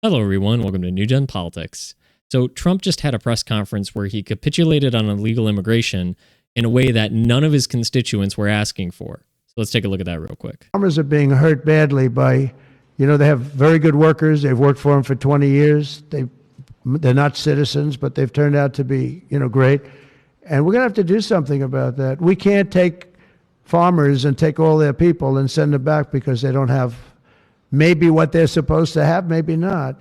Hello, everyone. Welcome to New Gen Politics. So, Trump just had a press conference where he capitulated on illegal immigration in a way that none of his constituents were asking for. So, let's take a look at that real quick. Farmers are being hurt badly by, they have very good workers. They've worked for them for 20 years. They're not citizens, but they've turned out to be, great. And we're going to have to do something about that. We can't take farmers and take all their people and send them back because they don't have maybe what they're supposed to have, maybe not.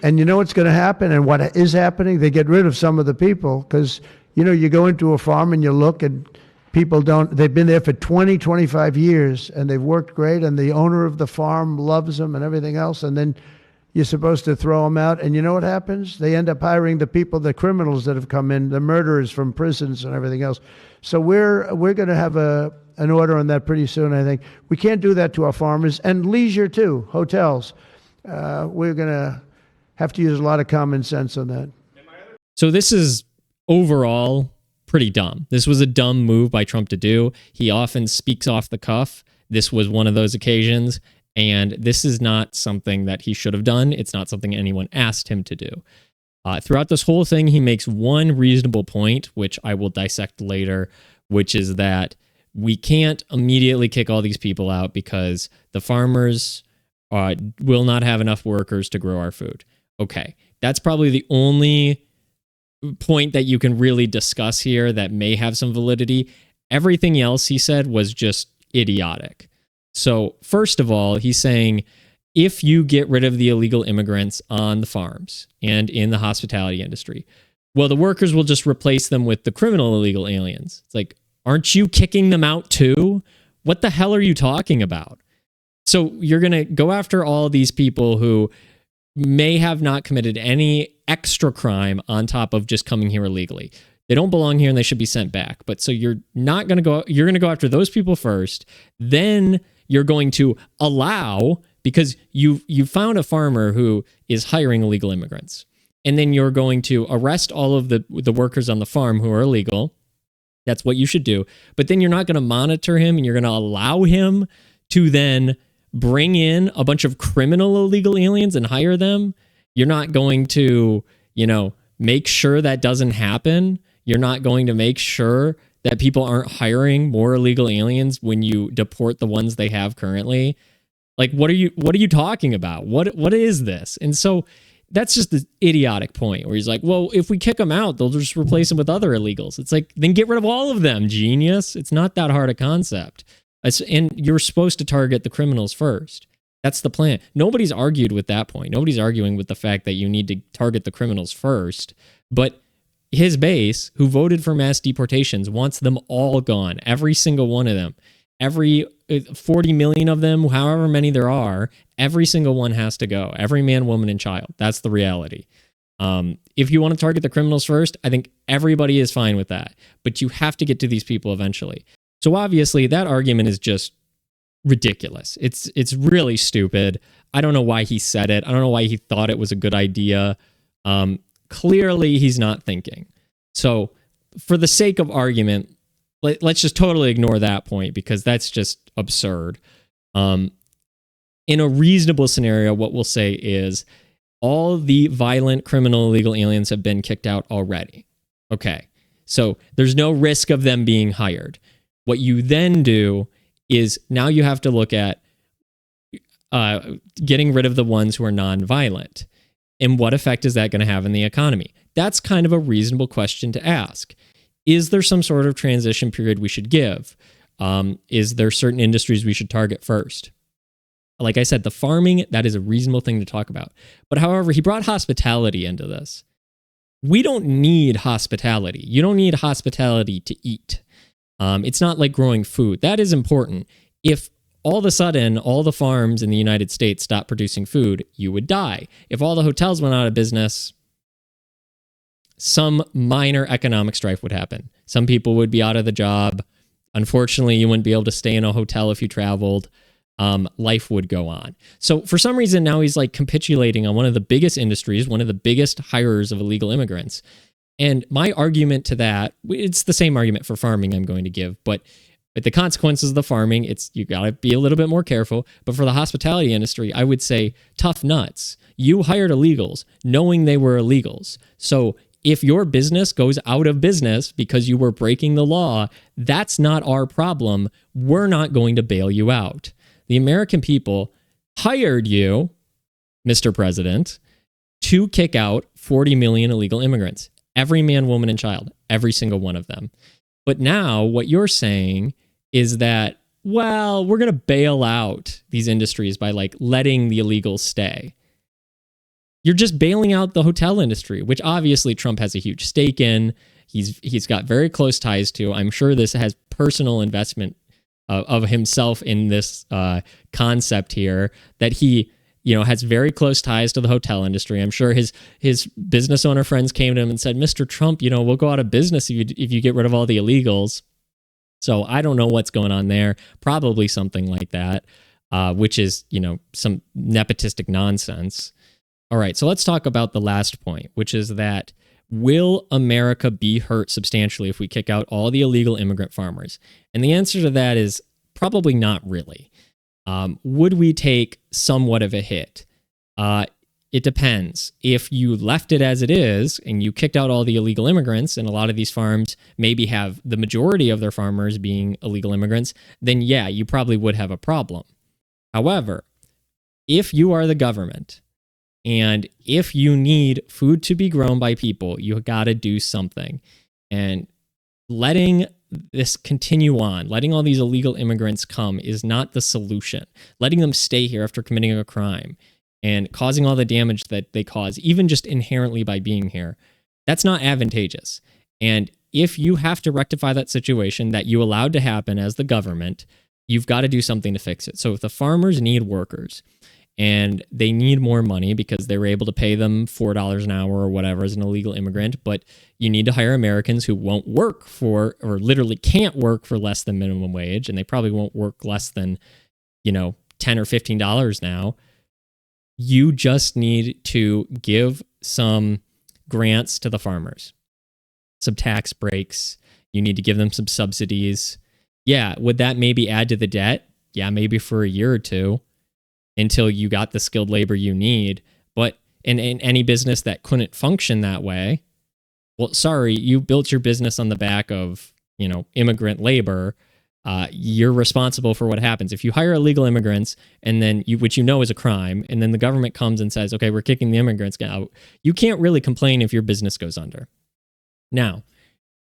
And you know what's going to happen and what is happening? They get rid of some of the people because, you go into a farm and you look and they've been there for 20, 25 years and they've worked great and the owner of the farm loves them and everything else. And then you're supposed to throw them out. And you know what happens? They end up hiring the people, the criminals that have come in, the murderers from prisons and everything else. So we're going to have an order on that pretty soon, I think. We can't do that to our farmers and leisure too, hotels. We're going to have to use a lot of common sense on that. So this is overall pretty dumb. This was a dumb move by Trump to do. He often speaks off the cuff. This was one of those occasions, and this is not something that he should have done. It's not something anyone asked him to do. Throughout this whole thing, he makes one reasonable point, which I will dissect later, which is that we can't immediately kick all these people out because the farmers will not have enough workers to grow our food. Okay, that's probably the only point that you can really discuss here that may have some validity. Everything else he said was just idiotic. So first of all, he's saying if you get rid of the illegal immigrants on the farms and in the hospitality industry, well, the workers will just replace them with the criminal illegal aliens. It's like, aren't you kicking them out too? What the hell are you talking about? So you're going to go after all these people who may have not committed any extra crime on top of just coming here illegally. They don't belong here and they should be sent back. But so you're going to go after those people first. Then you're going to allow, because you found a farmer who is hiring illegal immigrants. And then you're going to arrest all of the workers on the farm who are illegal. That's what you should do. But then you're not going to monitor him and you're going to allow him to then bring in a bunch of criminal illegal aliens and hire them. You're not going to, make sure that doesn't happen. You're not going to make sure that people aren't hiring more illegal aliens when you deport the ones they have currently. Like, what are you talking about? What is this? And so that's just the idiotic point where he's like, well, if we kick them out, they'll just replace them with other illegals. It's like, then get rid of all of them, genius. It's not that hard a concept. And you're supposed to target the criminals first. That's the plan. Nobody's argued with that point. Nobody's arguing with the fact that you need to target the criminals first. But his base, who voted for mass deportations, wants them all gone. Every single one of them. Every 40 million of them, however many there are, every single one has to go. Every man, woman, and child. That's the reality. If you want to target the criminals first, I think everybody is fine with that. But you have to get to these people eventually. So obviously that argument is just ridiculous. It's really stupid. I don't know why he said it. I don't know why he thought it was a good idea. Clearly he's not thinking. So for the sake of argument, let's just totally ignore that point because that's just absurd. In a reasonable scenario, what we'll say is all the violent criminal illegal aliens have been kicked out already. Okay, so there's no risk of them being hired. What you then do is now you have to look at getting rid of the ones who are non-violent. And what effect is that going to have in the economy? That's kind of a reasonable question to ask. Is there some sort of transition period we should give? Is there certain industries we should target first? Like I said, the farming, that is a reasonable thing to talk about. But however, he brought hospitality into this. We don't need hospitality. You don't need hospitality to eat. It's not like growing food. That is important. If all of a sudden all the farms in the United States stopped producing food, you would die. If all the hotels went out of business, some minor economic strife would happen. Some people would be out of the job. Unfortunately, you wouldn't be able to stay in a hotel if you traveled. Life would go on. So for some reason, now he's like capitulating on one of the biggest industries, one of the biggest hirers of illegal immigrants. And my argument to that, it's the same argument for farming I'm going to give, but But the consequences of the farming, you got to be a little bit more careful. But for the hospitality industry, I would say tough nuts. You hired illegals knowing they were illegals. So if your business goes out of business because you were breaking the law, that's not our problem. We're not going to bail you out. The American people hired you, Mr. President, to kick out 40 million illegal immigrants. Every man, woman, and child. Every single one of them. But now what you're saying is that, well, we're going to bail out these industries by like letting the illegals stay. You're just bailing out the hotel industry, which obviously Trump has a huge stake in. He's got very close ties to. I'm sure this has personal investment of himself in this concept here, that he has very close ties to the hotel industry. I'm sure his business owner friends came to him and said, Mr. Trump, we'll go out of business if you get rid of all the illegals. So I don't know what's going on there. Probably something like that, which is, some nepotistic nonsense. All right, so let's talk about the last point, which is that will America be hurt substantially if we kick out all the illegal immigrant farmers? And the answer to that is probably not really. Would we take somewhat of a hit? It depends. If you left it as it is and you kicked out all the illegal immigrants, and a lot of these farms maybe have the majority of their farmers being illegal immigrants, then yeah, you probably would have a problem. However, if you are the government and if you need food to be grown by people, you got to do something. And letting this continue on, letting all these illegal immigrants come is not the solution. Letting them stay here after committing a crime and causing all the damage that they cause, even just inherently by being here, that's not advantageous. And if you have to rectify that situation that you allowed to happen as the government, you've got to do something to fix it. So if the farmers need workers and they need more money because they were able to pay them $4 an hour or whatever as an illegal immigrant, but you need to hire Americans who won't work for, or literally can't work for less than minimum wage, and they probably won't work less than, $10 or $15 now. You just need to give some grants to the farmers, some tax breaks. You need to give them some subsidies. Yeah, would that maybe add to the debt? Yeah, maybe for a year or two until you got the skilled labor you need. But in any business that couldn't function that way, well, sorry, you built your business on the back of, immigrant labor. You're responsible for what happens. If you hire illegal immigrants and then which is a crime, and then the government comes and says, okay, we're kicking the immigrants out, you can't really complain if your business goes under. Now,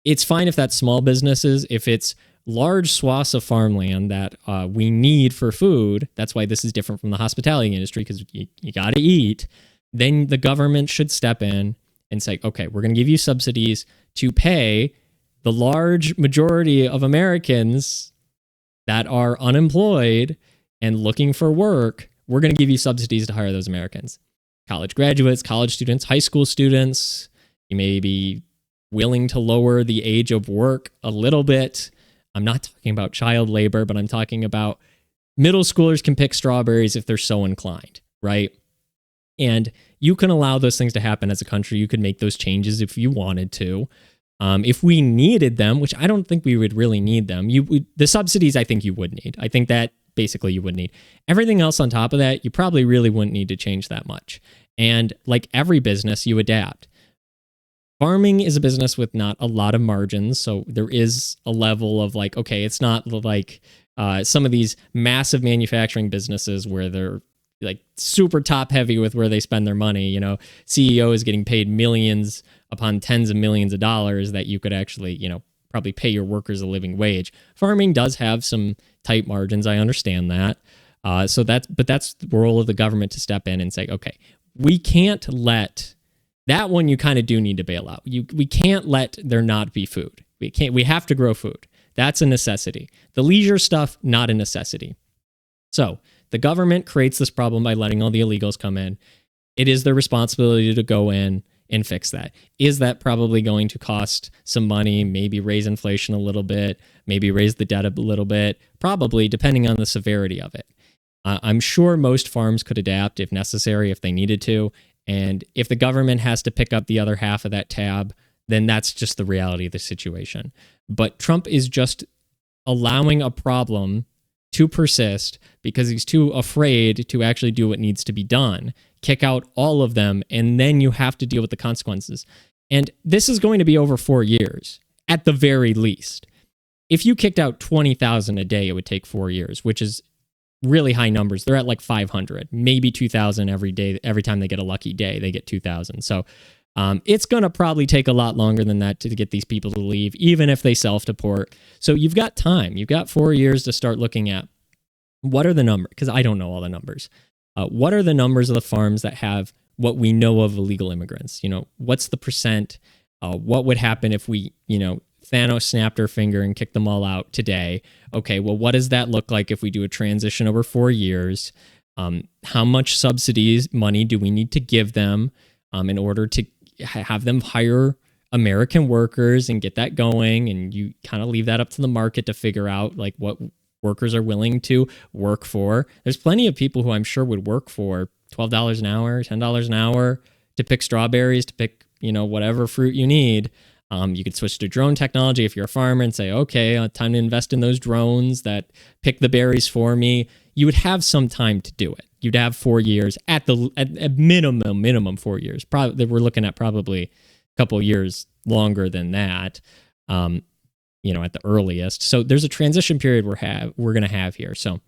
it's fine if that's small businesses. If it's large swaths of farmland that we need for food, that's why this is different from the hospitality industry, because you got to eat, then the government should step in and say, okay, we're going to give you subsidies to pay the large majority of Americans that are unemployed and looking for work. We're going to give you subsidies to hire those Americans. College graduates, college students, high school students. You may be willing to lower the age of work a little bit. I'm not talking about child labor, but I'm talking about middle schoolers can pick strawberries if they're so inclined, right? And you can allow those things to happen as a country. You could make those changes if you wanted to. If we needed them, which I don't think we would really need them, the subsidies I think you would need. I think that basically you would need. Everything else on top of that, you probably really wouldn't need to change that much. And like every business, you adapt. Farming is a business with not a lot of margins, so there is a level of like, okay, it's not like some of these massive manufacturing businesses where they're like super top heavy with where they spend their money. CEO is getting paid millions upon tens of millions of dollars that you could actually, probably pay your workers a living wage. Farming does have some tight margins. I understand that. But that's the role of the government to step in and say, okay, we can't let that one. You kind of do need to bail out. We can't let there not be food. We have to grow food. That's a necessity. The leisure stuff, not a necessity. So the government creates this problem by letting all the illegals come in. It is their responsibility to go in and fix that. Is that probably going to cost some money, maybe raise inflation a little bit, maybe raise the debt a little bit? Probably, depending on the severity of it. I'm sure most farms could adapt if necessary, if they needed to. And if the government has to pick up the other half of that tab, then that's just the reality of the situation. But Trump is just allowing a problem to persist because he's too afraid to actually do what needs to be done. Kick out all of them, and then you have to deal with the consequences. And this is going to be over 4 years, at the very least. If you kicked out 20,000 a day, it would take 4 years, which is really high numbers. They're at like 500, maybe 2,000 every day. Every time they get a lucky day, they get 2,000. So it's going to probably take a lot longer than that to get these people to leave, even if they self-deport. So you've got time. You've got 4 years to start looking at what are the numbers, because I don't know all the numbers. What are the numbers of the farms that have what we know of illegal immigrants? What's the percent? What would happen if we, Thanos snapped her finger and kicked them all out today? Okay, well, what does that look like if we do a transition over 4 years? How much subsidies money do we need to give them in order to have them hire American workers and get that going? And you kind of leave that up to the market to figure out like what workers are willing to work for. There's plenty of people who I'm sure would work for $12 an hour, $10 an hour to pick strawberries, to pick, whatever fruit you need. You could switch to drone technology if you're a farmer and say, okay, time to invest in those drones that pick the berries for me. You would have some time to do it. You'd have 4 years at minimum 4 years. Probably we're looking at probably a couple of years longer than that. At the earliest. So there's a transition period we're going to have here. So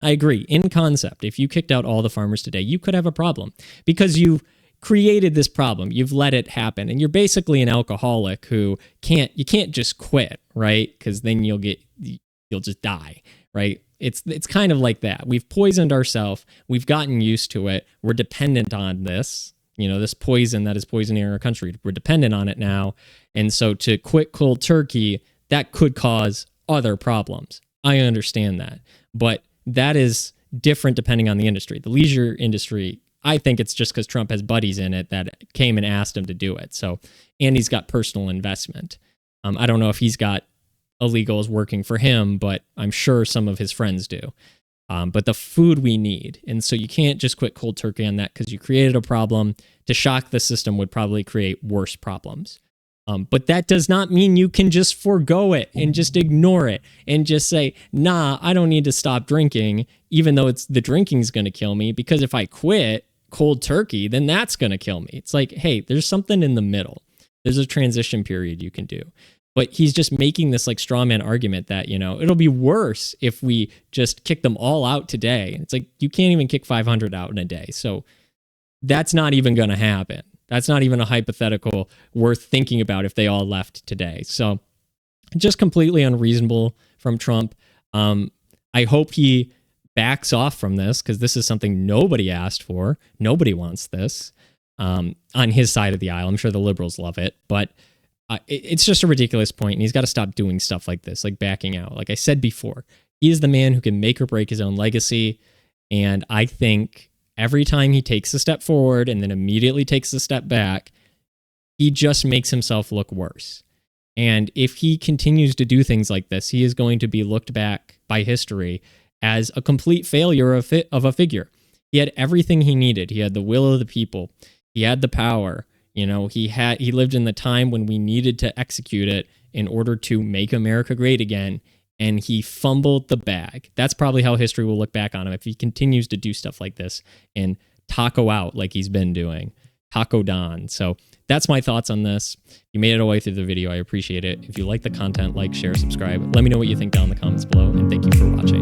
I agree. In concept, if you kicked out all the farmers today, you could have a problem because you've created this problem. You've let it happen. And you're basically an alcoholic who you can't just quit, right? Because then you'll just die, right? It's kind of like that. We've poisoned ourselves. We've gotten used to it. We're dependent on this, this poison that is poisoning our country. We're dependent on it now. And so to quit cold turkey, that could cause other problems. I understand that. But that is different depending on the industry. The leisure industry, I think it's just because Trump has buddies in it that came and asked him to do it. So, and he's got personal investment. I don't know if he's got illegals working for him, but I'm sure some of his friends do. But the food we need. And so you can't just quit cold turkey on that because you created a problem. To shock the system would probably create worse problems. But that does not mean you can just forego it and just ignore it and just say, nah, I don't need to stop drinking, even though the drinking's going to kill me, because if I quit cold turkey, then that's going to kill me. It's like, hey, there's something in the middle. There's a transition period you can do. But he's just making this like straw man argument that, it'll be worse if we just kick them all out today. It's like, you can't even kick 500 out in a day. So that's not even going to happen. That's not even a hypothetical worth thinking about if they all left today. So just completely unreasonable from Trump. I hope he backs off from this because this is something nobody asked for. Nobody wants this on his side of the aisle. I'm sure the liberals love it, but it's just a ridiculous point, and he's got to stop doing stuff like this, like backing out. Like I said before, he is the man who can make or break his own legacy, and I think every time he takes a step forward and then immediately takes a step back, he just makes himself look worse. And if he continues to do things like this, he is going to be looked back by history as a complete failure of a figure. He had everything he needed. He had the will of the people. He had the power. He lived in the time when we needed to execute it in order to make America great again. And he fumbled the bag. That's probably how history will look back on him if he continues to do stuff like this and taco out like he's been doing. Taco Don. So that's my thoughts on this. If you made it all the way through the video, I appreciate it. If you like the content, like, share, subscribe. Let me know what you think down in the comments below. And thank you for watching.